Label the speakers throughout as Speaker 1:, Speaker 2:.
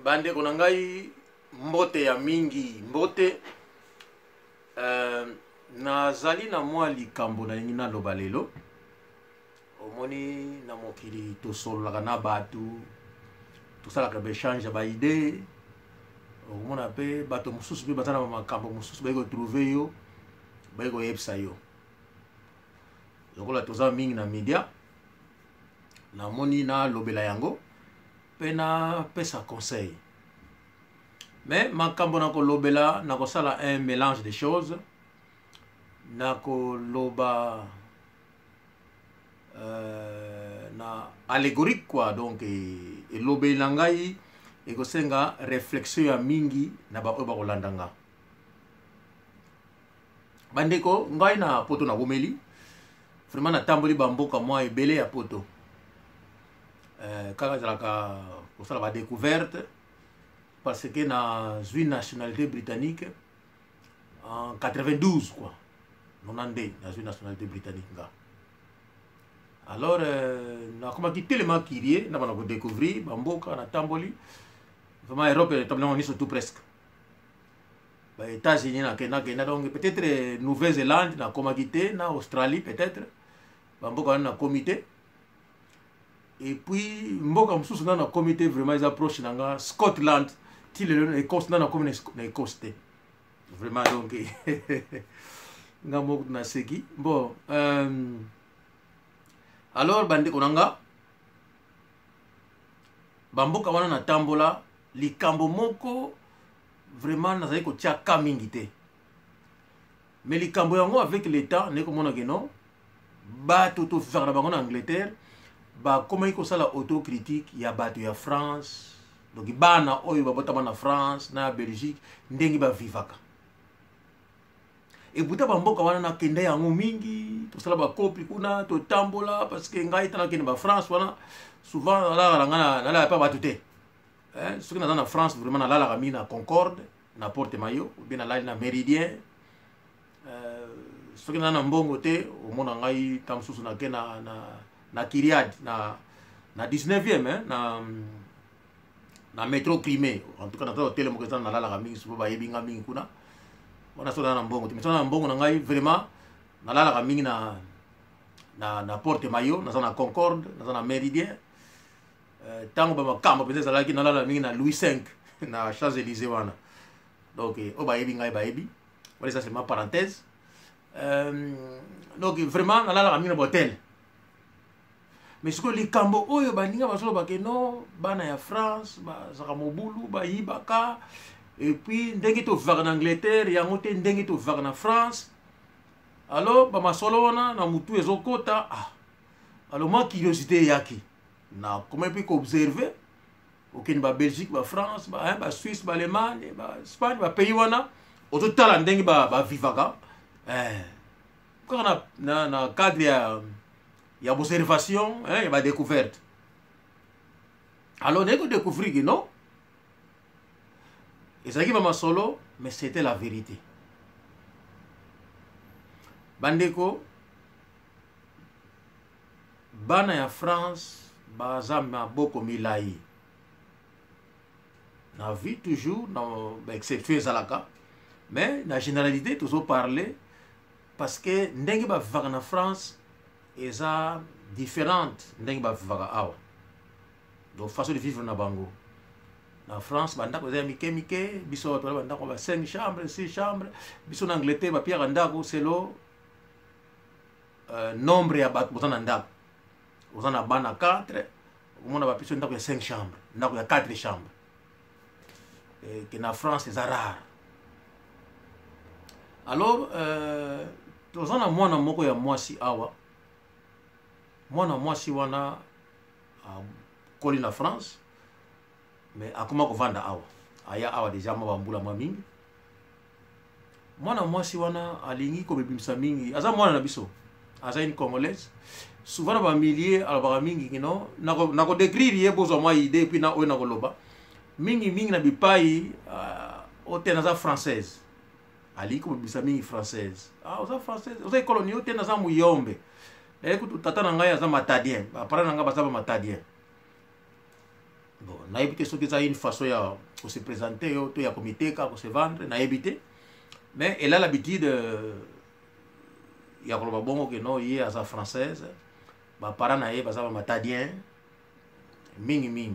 Speaker 1: Bande konangai mbote ya mingi mbote nazali na mwa likambo na nina loba lelo omoni na mokili tosololaka na batu tosalaka bechange ba idée omona pe bato mosusu pe bazana makambo mosusu bayiko trouver yo bayiko yebisa yo lokola toza mingi na media na moni na lobela yango pe na pesa conseil mais makambo na kolobela na kosala un mélange de choses na koloba na allégorique quoi donc et lobela ngai et kosenga réflexion ya mingi na ba oyo bakolanda nga bandeko ngai na poto na bomeli vraiment na tamboli bamboka mwa ebele ya poto kaka ezalaka kosala ba découverte parce que na zwi nationalité britannique en 92 quoi 92 na zwi nationalité britannique nga alors nakomaki tellement curieux na bana ko découvrir bamboka na tamboli vraiment Europe etablema niso tout presque ba États-Unis na kena donc peut-être Nouvelle-Zélande na komaki te na Australie peut-être bamboka na comité et puis mboka mosusu na comité vraiment ils approchent nanga Scotland ti le Écosse na comme na Écosse te vraiment donc nga moko na seki bon alors bande konanga bamboka wana na tambola likambo moko vraiment nazali kotia ka mingi te mais likambo yango avec l'état ne komona ke non bato to faire na bango na Angleterre ba komai kosala autocritique ya bato ya France donc bana oyo babotama na France na Belgique ndengi ba vivaka et buta bamboka wana na kende yango mingi to sala ba copie kuna to tambola parce que ngai tana kende ba France wana souvent la pas batuté ce que dans la France vraiment na la mina Concorde na Porte-Maillot ou bien na na Méridien ce que na mbongo te au mona ngai tamsusu na kena na Kyriade na 19e na métro Crimée en tout cas dans hôtel mo kesana na la mingi suba ba yebinga mingi kuna wana so na mbongo te na mbongo na ngai vraiment na la mingi na Porte-Maillot na Concorde na Méridien tango ba makambo peut-être la na la mingi na Louis V na Champs-Élysées wana donc o ba yebinga ba yebi voilà ça c'est ma parenthèse donc vraiment na la mingi na hôtel mais ce que les cambo oyo baninga basolo bake no bana ya France ba zaka mobulu ba yibaka et puis ndenge to vaka na Angleterre yango te ndenge to vaka na France alors ba masolo wana na mutu ezokota alors moi curiosité yaki na comment puis observer aucune ba Belgique ba France ba Suisse ba Allemagne ba Espagne ba pays wana ototala ndenge ba vivaka quand na cadre il y a observation, il y a découverte. Alors, on a découvert que non. Et ça qui va solo, mais c'était la vérité. Bandeko, bana ya France, bazama boko milai. Na vie toujours, exception zalaka, mais la généralité, toujours parler, parce que n'engi ba vivre en France, eza différente ndenge ba vivaka awa donc façon de vivre na bango na France bandako eza mike biso to bandako ba 5 chambres 6 chambres biso na Angleterre ba pierre ndako selo nombre ya bato bozana ndako ozana bana 4 omona ba biso ndako ya 5 chambres ndako ya 4 chambres et que na France eza rare alors tozana mwana moko ya mwasi awa mwana mwasi wana koli na France mais akoma kovanda awa aya awa deja mabambula mwa mingi mwana mwasi wana alingi kobebimisa mingi aza mwana na biso aza une congolaise souvent ba milliers alobaka mingi kino nako décrire ye bozwa mwa idée puis na oyo nakoloba mingi na bipai otena za française alingi kobebimisa mingi française oza française oza colonie otena za muyombe écoute tata na ngai aza matadien ba parents na ngai baza ba matadien bon na éviter ce qui a une façon ya pour se présenter to ya comité pour se vendre na éviter mais elle a l'habitude ya koloba bongo que non ye asa française ba para na ye baza ba matadien mingi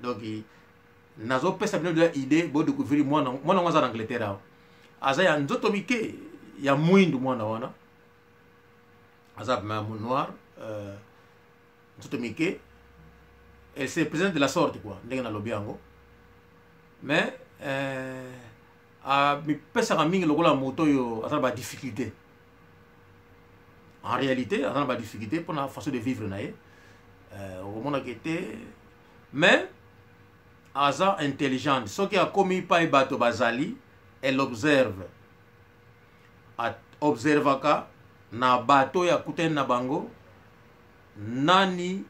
Speaker 1: donc nazo pesa bino de idée bo découvrir mwana mwana en Angleterre aza ya nzoto mike ya mwindu mwana wana aza ma noir nzoto mike elle se présente de la sorte quoi ndenge na lobiango mais mi pesa mingi lokola moto yo aza ba difficulté en réalité aza ba difficulté pour la façon de vivre na ye au monde qui était mais aza intelligente ce qui a commis pas bato bazali elle observe observaka na bato ya kuten na bango nani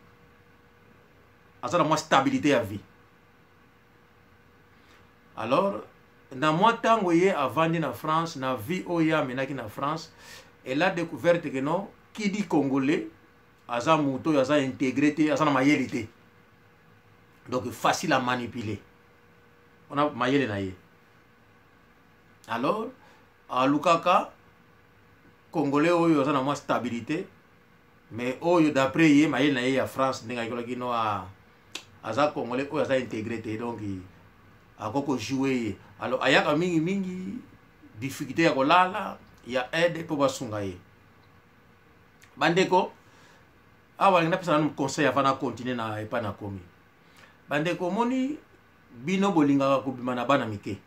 Speaker 1: aza na mwa stabilité ya vie alors na mwa tango ye avandi na France na vie oyo amenaki na France elle a découvert que non qui dit congolais aza moto oyo aza intégré te aza na mayele te donc facile à manipuler on a mayele na ye alors alukaka congolais oyo aza na mwa stabilité mais oyo d'après ye mayele na ye ya France ndenge ayikolaki no aza congolais oyo aza intégré te donc akoko jouer ye alors ayaka mingi difficulté ya kolala ya aide po basunga ye bandeko awa linga pesa na conseil avant na continuer na epa na komi bandeko moni bino bolingaka kobima na bana mike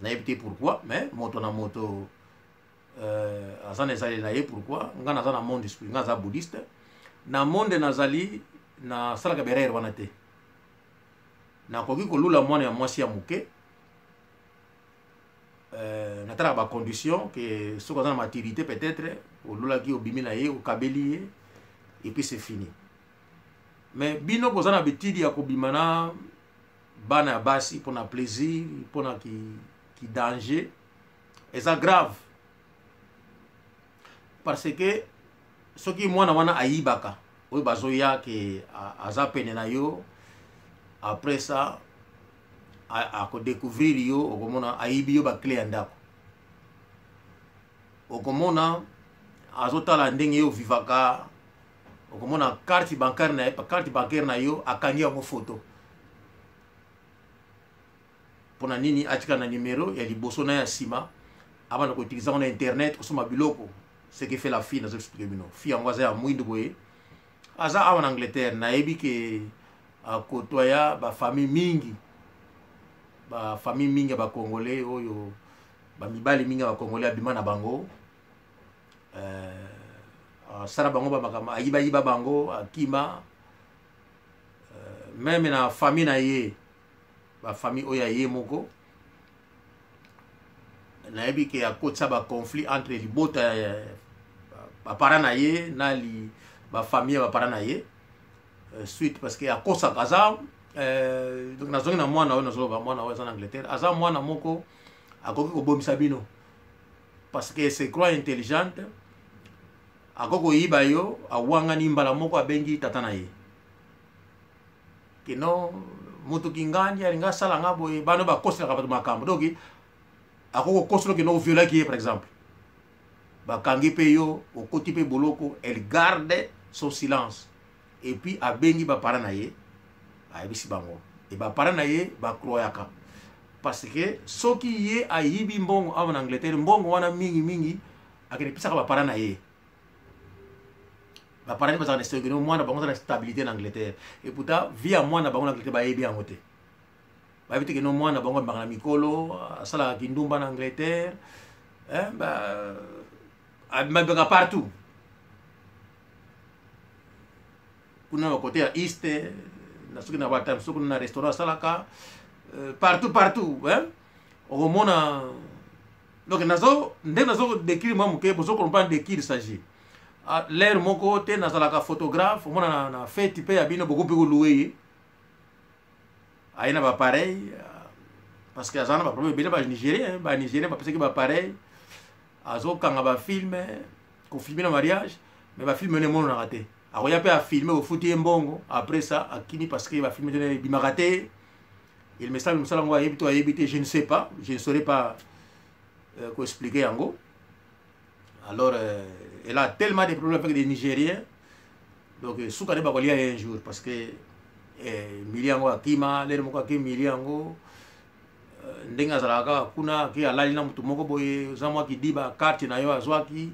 Speaker 1: na yebite pourquoi mais moto na moto aza nezali na ye pourquoi nga naza na monde esprit nga aza bouddhiste na monde nazali na salaka berere wana te nakoki kolula mwana ya mwasi ya moke natalaka bacondition ke soki aza na maturité peut-être olulaki obimi na ye okabeli ye et puis c'est fini mais bino koza na betidi ya kobima na bana ya basi mpona plaisir mpona ki danger eza grave parce que soki mwana wana ayibaka oyo bazoya ke aza pene na yo après ça akodécouvrir yo okomona ayibi yo baclé ya ndako okomona azotala ndenge yo vivaka okomona carte bancaire na yo akangi yango photo mpona nini atika na numero ya liboso na ya nsima abana koutiliza ngo na internet kosoma biloko ce que fait la fille nazo expliquer bino fille yango aza ya mwindu boye aza awa na Angleterre nayebi ke akotoya bafamille mingi ya bakongolais oyo bamibali mingi ya bakongolais abima na bango asala bango bamakambo ayibayiba bango akima meme na famille na ye bafamille oyo ya ye moko nayebi ke akotisa baconflit entre libota bapara na ye na bafamille ya bapara na ye suite parce que akosaka aza donc nazongi na mwana oyo nazoloba mwana oyo aza na Angleterre aza mwana moko akoki kobomisa bino parce que se croit intelligente akoki koyiba yo awangani mbala moko abengi tata na ye kino moto kingandi alinga asala nga boye bano bakoselaka bato makambo donc akoki kokosela kino oviolaki ye par exemple bakangi mpe yo okoti mpe boloko elle garde son silence et puis abengi bapara na ye ayebisi bango e bapara na ye bakroyaka parce que soki ye ayibi mbongo awa na Angleterre mbongo wana mingi akende pisaka bapara na ye bapara ni bazaka na stabilité mwana bango aza na stabilité na Angleterre et pourtant vie ya mwana bango na Angleterre bayebi yango te bayebi te keno mwana bango abimaka na mikolo asalaka kindumba na Angleterre abimaka partout kuna na côté ya East na soki na batime soki na restaurant asalaka partout okomona donc ndenge nazo décrire mwa moke bozo comprendre de qui il s'agit l'air moko te nazalaka photographe omona na fête mpe ya bino bokopi koluwe ye aye na bapareil parce que aza na baproblème ebele banigérien bapesaki bapareil azokanga bafilme kofilme na mariage mais bafilme ne emonanaka te akoya pe a filmer au foot mbongo après ça akini parce que va filmer bimaraté il me semble ça ngo ayebito ayebité je ne sais pas je ne saurais pas quoi expliquer yango alors elle a tellement de problèmes avec des Nigériens donc soukane ba kolia un jour parce que miliango akima lele moko akima miliango ndenga zalaka kuna ki alali na mutu moko boye zamwa kidiba carte na yo azwaki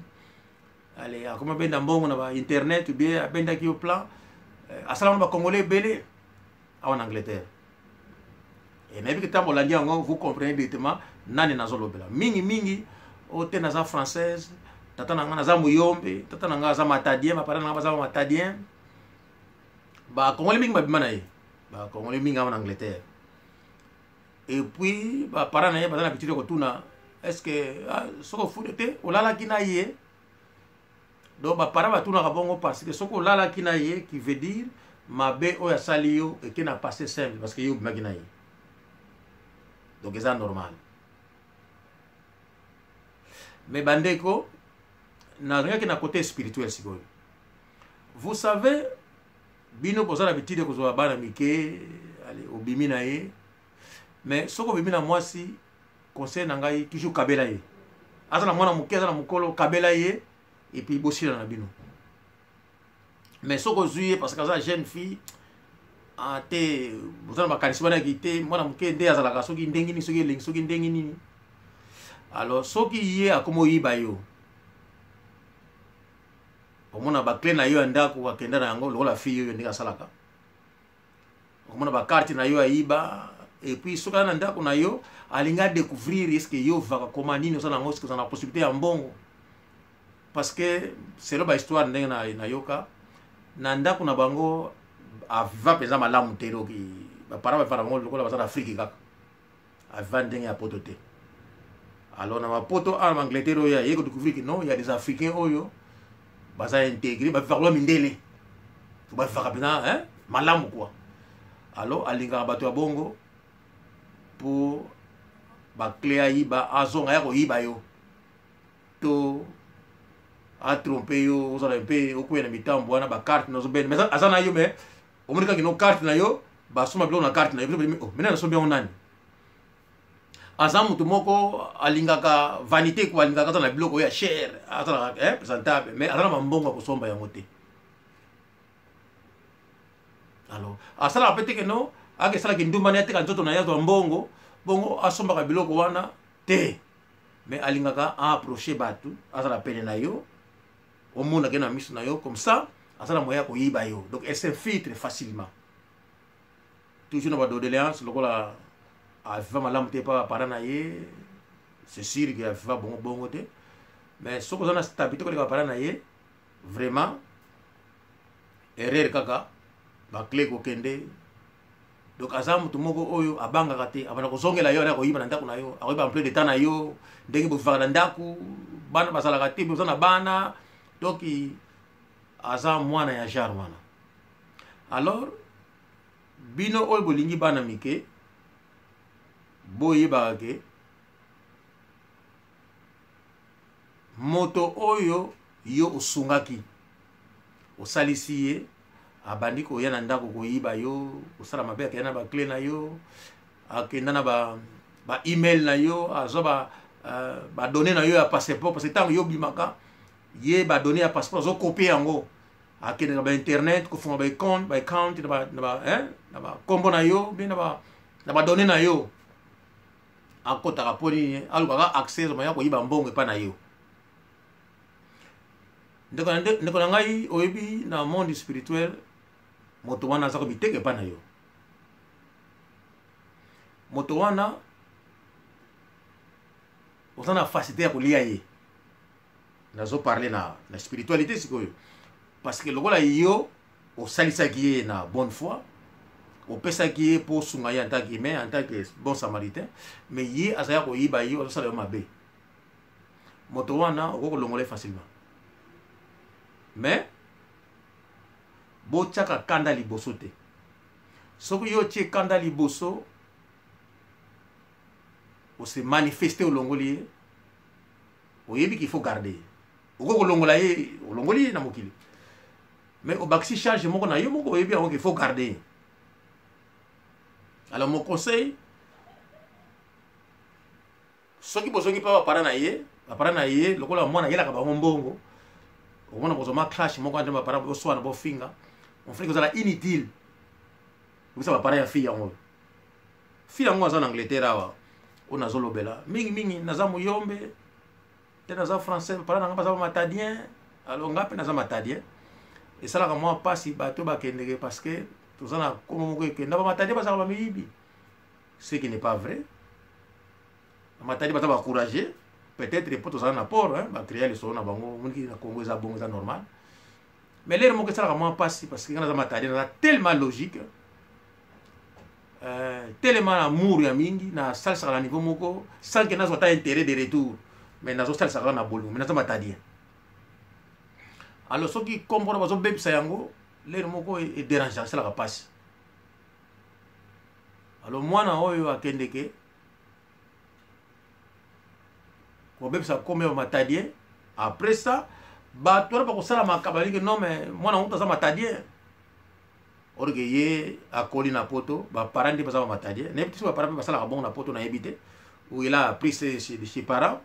Speaker 1: allez akoma benda mbongo na ba internet ou bien benda ki au plan asala ba congolais belé en Angleterre et même que tambo la ndiango vous comprenez directement nani nazolobela mingi o te naza française tata nanga naza muyombe tata nanga za matadien ba parana nanga za matadien ba congolais mingi ba bimana ye ba congolais mingi en Angleterre et puis ba parana ye bazana bitire ko tuna est-ce que soko fudete olala kina ye donc ba para ba tuna ka bongo parce que soko olala kina ye qui veut dire mabe oya sali yo et qui n'a passé simple parce que yo bimaki na ye donc c'est normal mais bandeko na rien que na côté spirituel sikoyo vous savez bino poza la bitide ko zo bana mike allez obimi na ye mais soko bimi na mwasi conseil na ngai toujours kabela ye azala mwana muke azala mukolo kabela ye et puis bosila na bino mais soko zuye parce que azala jeune fille ate bozana bakanisi bana kite mwana muke nde azala ka soki ndengi ni soki lengi soki ndengi nini alors soki ye akomo yiba yo omona ba clé na yo ndako akenda na yango lokola fille yo ndika salaka omona ba carte na yo ayiba et puis soka na ndako na yo alinga découvrir est-ce que yo va comment nini osana ngo est-ce que ça na possibilité ya mbongo parce que c'est là ba histoire ndenge na yoka na ndako na bango aviva peza malamu tero ki ba para ba fara ngo lokola basana Afrique kaka aviva ndenge ya poto te alors na ba poto en Angleterre ya yeko découvrir que non il y a des Africains oyo baza intégré ba faire lo mindele ba faire bien hein malamu quoi alors alinga bato ya bongo pour ba clé ayiba azonga ya ko yiba yo to a tromper yo osala mpe okuya na mitambo wana ba carte na zo ben mais azana yo mais omonika kino carte na yo ba soma bilo na carte na yo oh mena na sombi on nani azamu to moko alingaka vanité ko alingaka na biloko ya cher azana présentable mais azana mambongo ko somba yango te alors asala peut-être que non ake sala ki ndumba ne te ka nzoto na yazo mbongo bongo asomba ka biloko wana te mais alingaka a approcher batu azala pene na yo au monde na miso na yo comme ça azala moya ko yiba yo donc elle s'infiltre facilement toujours na ba doléance lokola a va malamu te pa parana ye c'est sûr que va bongo te mais ce que on a stabilité ko le parana ye vraiment erreur kaka ba clé ko kende donc azamu to moko oyo abanga kate abana ko zongela yo na ko yiba na ndako na yo akoyiba en plein de temps na yo ndenge bo faka na ndako bana basala kate bo na bana donc aza mwana ya jar wana alors bino oyo bolingi bana mike boyeba ke moto oyo yo osungaki osalisi ye abandi koya na ndako koyiba yo osala mabe akenda na ba clé na yo akenda na ba email na yo azoba ba données na yo ya passeport parce que tant yo bimaka ye ba données ya passeport zo copier yango akenda na ba internet ko fuma ba account na ba kombo na yo bien na ba données na yo akota kaponi aluka ka accès ma ya ko yiba mbongo pa na yo ndeko na ngai oyebi na monde spirituel moto wana za ko biteke pa na yo moto wana osana facilité ya kolia ye nazo parler na spiritualité sikoyo parce que lokola yo osalisaki ye na bonne foi opesaki ye pour sunga ye en tant qu'humain en tant que bon samaritain mais ye azaya koyiba yo azosala yo mabe moto wana okokolongola facilement mais botiaka kanda liboso te soki yo tie kanda liboso ose manifester olongoli ye oyebi qu'il faut garder okokolongola ye olongoli ye na mokili mais au baxi charge moko na yo moko yebi yango qu'il faut garder. Alors mon conseil, ceux qui besoin pas parler na ye lokola mwana yela ka bango mbongo on a besoin clash moko entre ma parents soit na bo finga on fait que ça la inutile vous ça va parler ya fille yango fille yango en Angleterre awa on a zolobela mingi naza muyombe te naza français parler na ngamba za matadien alors ngape naza matadien et ça la moi pas si bato ba kendeke parce que tout ça na comme moko ke ndaba matadien ba ça ba miyibi ce qui n'est pas vrai matadi bata ba encourager peut-être pour tous en apport hein ba créer les sons na bango muniki na Congo za bongo za normal mais l'air mo que ça vraiment passe parce que quand za matadi na tellement logique tellement amour ya mingi na salsa na niveau moko sans que nazo ta intérêt de retour mais nazo salsa na bolu mais nazo matadi alors ceux qui comprennent bazo bébé ça yango l'air moko est dérangeant ça la passe alors moi na oyo akendeke même ça comme matadien après ça bah toi pas ça la makabali que non mais moi on ça matadien orgueillé à colina poto bah parents de pas matadien n'est pas parents pas ça la bon na poto na habité où il a appris ses parents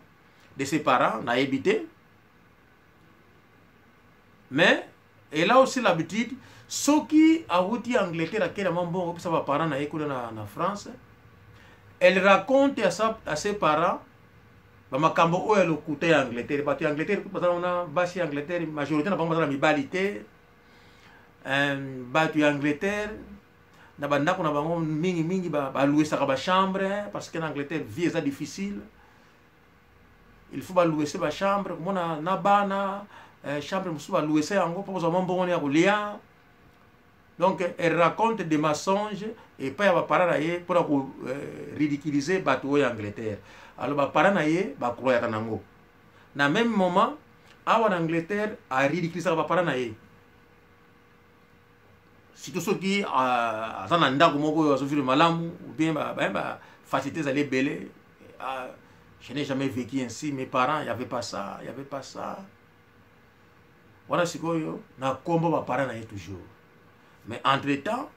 Speaker 1: de ses parents na habité mais elle a aussi l'habitude ceux qui a outi Angleterre à quel moment bon ça va parents na école na France elle raconte à ses parents bamakambo oyo lokuta ya Angleterre bato ya Angleterre bazana na basi ya Angleterre majorité na bango bazana mibalité bato ya Angleterre na bandako na bango mingi ba louer ça ba chambre parce que en Angleterre vie est difficile il faut ba louer ça ba chambre comme na bana chambre musu ba louer ça yango pour ça mbongo ya kolia donc elle raconte des mensonges et pas ba parara ye pour ridiculiser bato ya Angleterre. Alors ba parents na ye ba croire kanango na même moment awa en Angleterre a ridiculiser ba parents na ye surtout ceux qui azana ndako moko azo vivre malamu ou bien ba faciliter za les belé je n'ai jamais vécu ainsi mes parents il y avait pas ça voilà sikoyo na kombo ba parents na ye toujours mais entre temps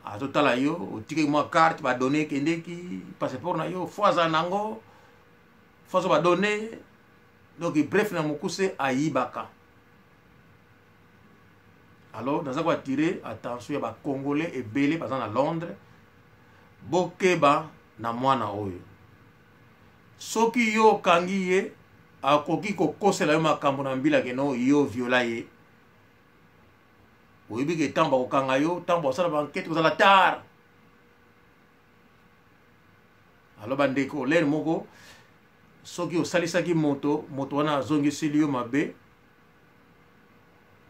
Speaker 1: à total yo au ticket moi carte va donner kendeki passeport na yo foza nango foza va donner donc bref na mukuse aibaka alors dans ça va tirer attention ya ba congolais et belé par exemple à Londres bokeba na mwana oyo soki yo kangiye akoki kokosela yo makambo na mbila keno yo viola ye oui, que tant ba okanga yo tant ba sala banquette ko la tar alors bandeko ler moko soki osalisa ki moto wana zongi silio mabe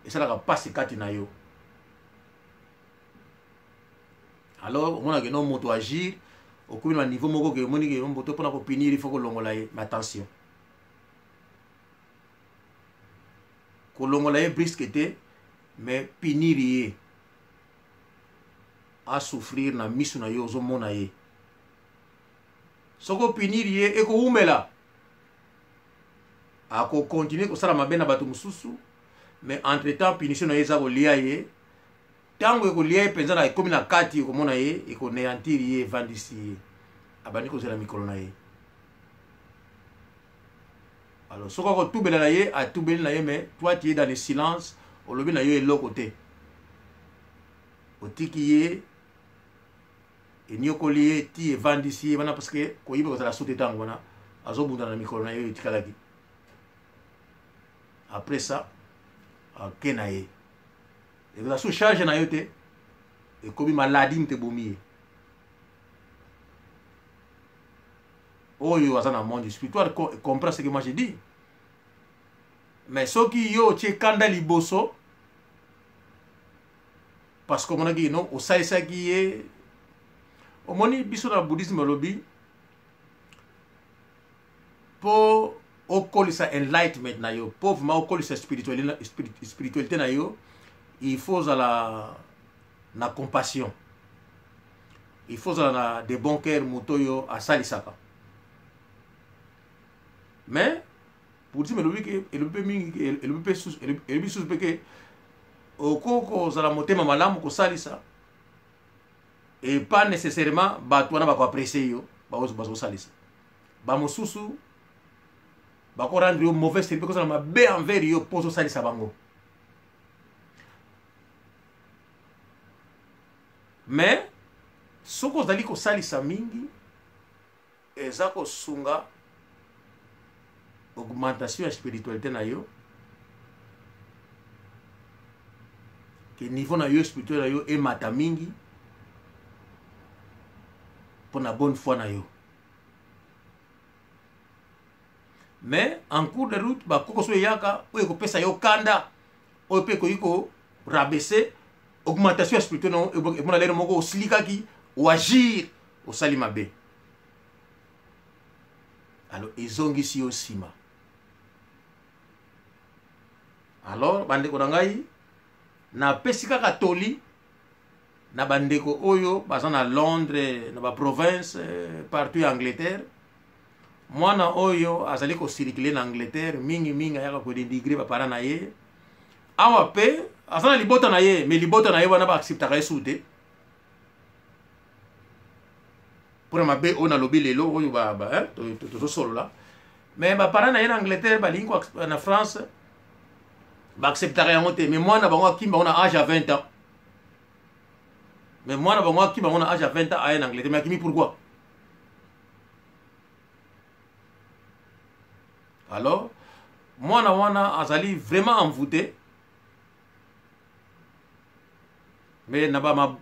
Speaker 1: et ça la passe kati na yo alors on a que non moto agir au coup na niveau moko que moni que moto pona ko punir il faut ko longola ye mais attention ko longola ye brisqueté mais punir à souffrir na misu na yo zo mona ye soko punir ye e ko umela a ko continuer ko sala mabe na bato mususu mais entre temps punition na ye za ko lia ye tango ko lia penza na komi na kati ko mona ye e ko néantir ye vandisi ye abani ko zela mikolo na ye alors soko ko tubela na ye a tubela na ye mais toi tu es dans le silence au lobby na yo est l'autre côté au tiki et nyokoli ti e vandisi wana parce que ko yibo za la soute tango wana azobunda na mikolo na yo tikalaki après ça kenaye et la sous charge na yo te et comme maladie te bomi oh yo azana monde spirituel comprend ce que moi j'ai dit. Mais ce qui yo tche kanda liboso parce que on a dit non au saisa qui est au moni biso na bouddhisme lobby pour au kolisa enlightenment na yo pauvre ma au kolisa spiritualité na yo il faut la compassion il faut la des bons cœurs mutoyo à salisaka mais pour dire le peut que okoko zala motema malamu ko salisa et pas nécessairement bato wana bako apprécier yo bazo salisa ba mosusu bako rendre yo mauvais service ko zala mabe envers yo pozo salisa bango. Mais soko zali ko salisa mingi eza ko sunga augmentation ya spiritualité na yo, que niveau na yo spirituel na yo emata mingi pour la bonne foi na yo. Mais en cours de route ba koko so yaka oyo ko pesa yo kanda oyo pe ko yiko rabaisser augmentation spirituelle no e mona lero moko osilika ki ou agir au salima be. Alors ezongi si yo sima. Alors bandeko na ngai na pesika katoli na bandeko oyo baza na Londres na ba province partout en Angleterre, mwana oyo azali ko circuler na Angleterre mingi ayaka ko dénigrer ba parents na ye awa pe azana libota na ye, mais libota na ye wana ba acceptaka esute pour ma be ona lobi lelo oyo to solo là, mais ba parents na ye na Angleterre ba lingo na France ba acceptaka yango te. Mais moi na bango akimba on a âge à 20 ans, mais moi na bango akimba on a âge à 20 ans en Angleterre, mais akimi pourquoi? Alors moi na wana azali vraiment envoûté, mais na ba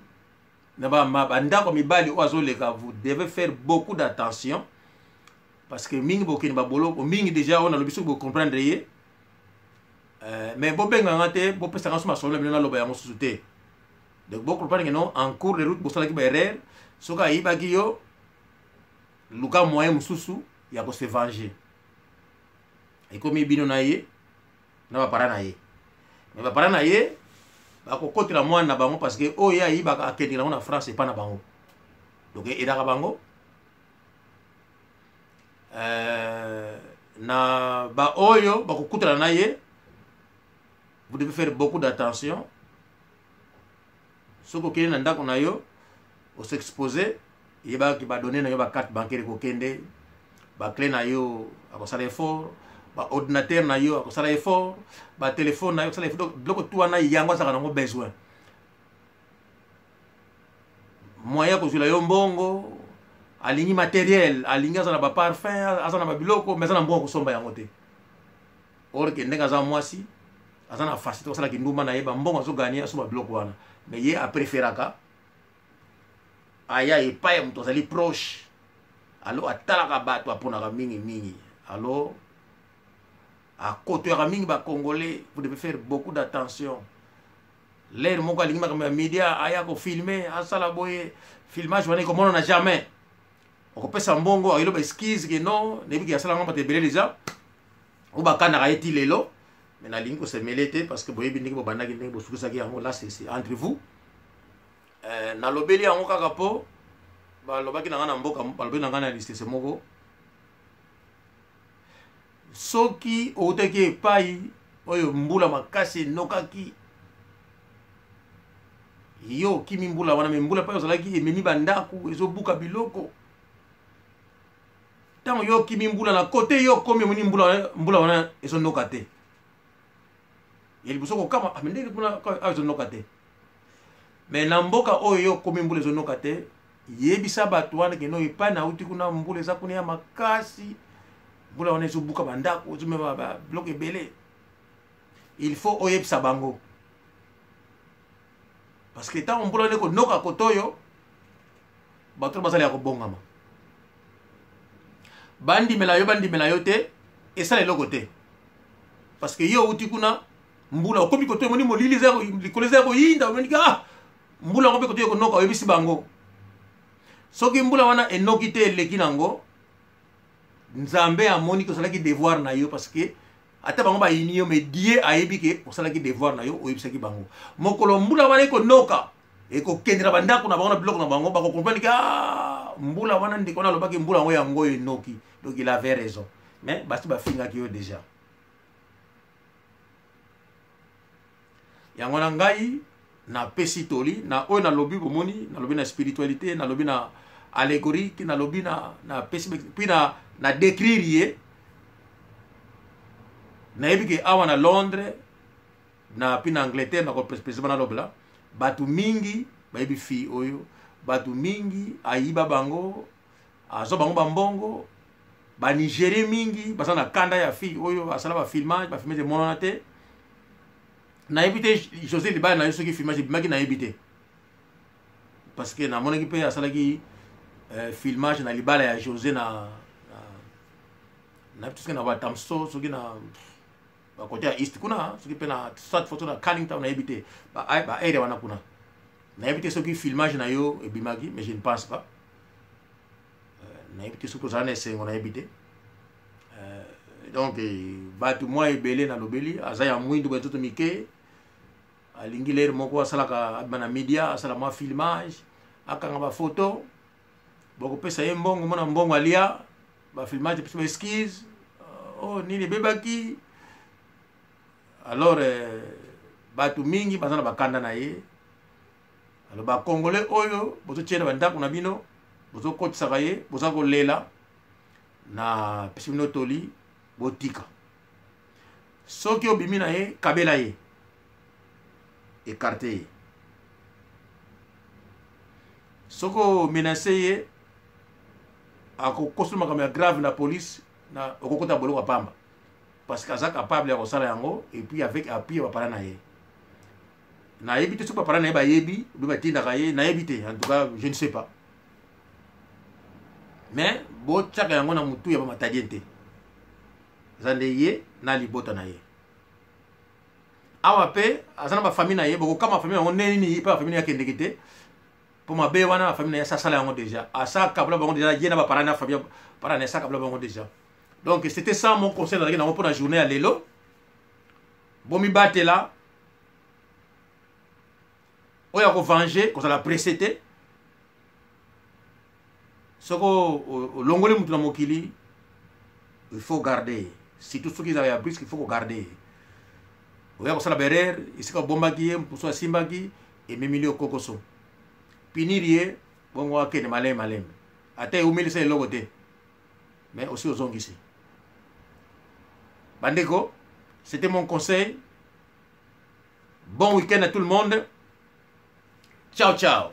Speaker 1: bandako mibali o azoleka, vous devez faire beaucoup d'attention parce que mingi bokeni ba bolo mingi déjà on a le biso bo comprendre ye. Mais bo benga ngate bo pesa ngaso masolo na loba yango susuté. Donc bo comprendre que non en cours de route bo sala ki ba erreur soka yiba ki yo luka moyen mususu ya ko se venger. Et comme bino na ye na ba para na ye. Mais ba para na ye ba ko kotira mwana na bango parce que o ya yiba ka akedi na France et pas na bango. Donc e daka bango na ba oyo ba ko kutira na ye. Vous devez faire beaucoup d'attention. Ce que vous avez na yo, vous s'exposer, il va donner na yo ba carte bancaire ko kende, ba clé na yo ako sala effort, ba ordinateur na yo ako sala effort, ba téléphone na yo sala effort. Donc tout na yango ça na besoin. Moyen ko jula yo mbongo, aligni matériel, aligni za na ba parfum, azana ba biloko, mais za na mbongo ko somba yango te. Or que ndenga za mwasi azana facile to sala ki nduma na yeba mbongo zo gagner so ba bloc wana, mais ye a préféraka aya e pa ya mto zali proche, alors atalaka bato aponaka mingi, alors à côté ya mingi ba congolais, vous devez faire beaucoup d'attention. L'air moko alingi ma média aya ko filmer asala boye filmage wana ko mona jamais ko pesa mbongo ayilo ba excuse que non nebi ki asala ngamba te belé déjà ou ba kana ka eti lelo. Mais na lingo se melete parce que boye bindiki bo bandaki ndenge bo sukusaki yango là c'est entre vous. Na lobeli yango kaka po ba lobaki na ngana mboka ba lobeli na ngana liste se moko soki oteki epai oyo mbula makasi nokaki yo kimi mbula wana, me mbula pa ozalaki ememi bandaku ezobuka biloko tango yo kimi mbula na kote yo komi moni mbula wana ezonoka te. Il faut que kama amende kuna azonoka te. Mais na mboka oyo komi mbula ezonoka te, yebisa bato wana ke no epa na uti kuna mbula eza kuna ya makasi, mbula wana ezobuka bandako ezomema ba bloc ebele. Il faut oyebisa bango. Parce que tant mbula ne ko noka kotoyo bato bazali ya kobongama. Bandi mela yo te esala eloko te. Parce que yo uti kuna mbula okomi kotoyo moni molili zako likoleza ko yinda moni ka mbula ngobe kotoyo ko noka oyebisi bango. Soki mbula wana enoki te leki nango nzambe amoni ko salaki devoir na yo parce que ata bango ba yini yo me die ayebi ke osalaki devoir na yo oyebisaki bango. Mokolo mbula wana ko noka e ko kendra bandako na bango na bloc na bango ba ko comprendre ka mbula wana ndiko na lobaki mbula ngo yango enoki. Donc il avait raison. Mais basi ba finga ki yo déjà. yango na ngai na pesi toli na oyo na lobi bomoni na lobi na spiritualité na lobi na allégorique na lobi na pesi puis na décrire ye na yebi ke awa na Londres na puis na Angleterre na ko président na lobla batu mingi bayebi fi oyo batu mingi ayiba bango azo bango bambongo ba Nigeria mingi basa na kanda ya fi oyo asala ba filmage ba filmer de mononate na évité José Libala na yoso ki filmage bimaki na évité parce que na monaki pe asala ki filmage na Libala ya José na tout ce que na ba tamso so ki na ba côté ya east kuna so ki pe na start photo na Cannington na évité ba area wana kuna na évité so ki filmage na yo e bimaki mais je ne pense pas na évité so ko zana sengo na évité donc batu moi ebele na lobeli azaya mwindu batoto mike alingi lere moko asalaka bana media asala ma filmage akanga ba photo boko pesa ye mbongo mona mbongo alia ba filmage pesa ba skis oh nini bebaki alors batu mingi bazana bakanda na ye alors ba congolais oyo bozo tiena bandako na bino bozo kotisaka ye bozo kolela na pesa bino toli botika soki obimi na ye kabela ye écarté ye soko menacé ye akokosula makambo ya grave na police na okokota boloko pamba parce que aza capable ya kosala yango et puis avec appui bapara na ye nayebi te soki bapara na ye bayebi obi batindaka ye nayebi te en tout cas je ne sais pas mais botiaka yango na mutu ya bamatadien te zande ye na libota na ye awa pe azana ba famille na ye boko kama famille yango neni pa famille yakendeki te pour ma be wana famille na ye sasala yango déjà asa kabla bango déjà ye na ba parana famille parana sa kabla bango déjà donc c'était ça mon conseil dans la journée à lelo bomi batela oya ko venger ko la précédé soko longole mutu na mokili il faut garder si tout ce qu'ils avaient appris qu'il faut qu'on garde oya ko sala berer isika bombaki ye mpuso simbaki et memili okokoso pinirie bongo akene malem ate umeli sa logo te mais aussi aux ongisi bandeko c'était mon conseil bon week-end à tout le monde ciao ciao